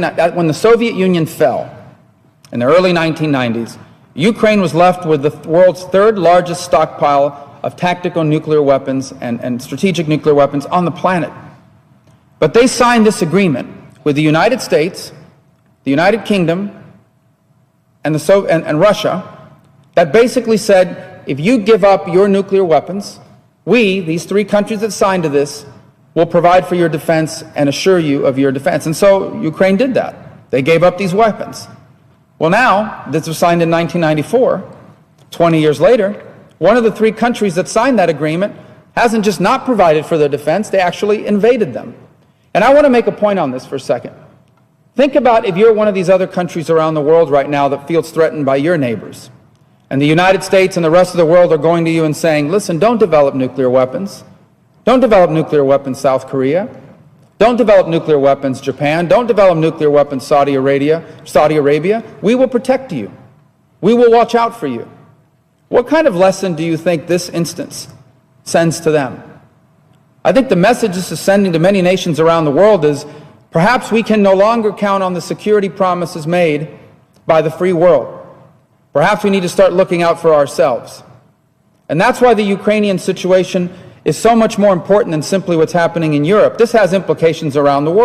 when the Soviet Union fell in the early 1990s, Ukraine was left with the world's third largest stockpile of tactical nuclear weapons and strategic nuclear weapons on the planet. But they signed this agreement with the United States, the United Kingdom, and Russia that basically said, if you give up your nuclear weapons, we, these three countries that signed to this, will provide for your defense and assure you of your defense. And so Ukraine did that. They gave up these weapons. Well, now, this was signed in 1994, 20 years later, one of the three countries that signed that agreement hasn't just not provided for their defense, they actually invaded them. And I want to make a point on this for a second. Think about if you're one of these other countries around the world right now that feels threatened by your neighbors. And the United States and the rest of the world are going to you and saying, listen, don't develop nuclear weapons. Don't develop nuclear weapons, South Korea. Don't develop nuclear weapons, Japan. Don't develop nuclear weapons, Saudi Arabia. We will protect you. We will watch out for you. What kind of lesson do you think this instance sends to them? I think the message this is sending to many nations around the world is perhaps we can no longer count on the security promises made by the free world. Perhaps we need to start looking out for ourselves. And that's why the Ukrainian situation is so much more important than simply what's happening in Europe. This has implications around the world.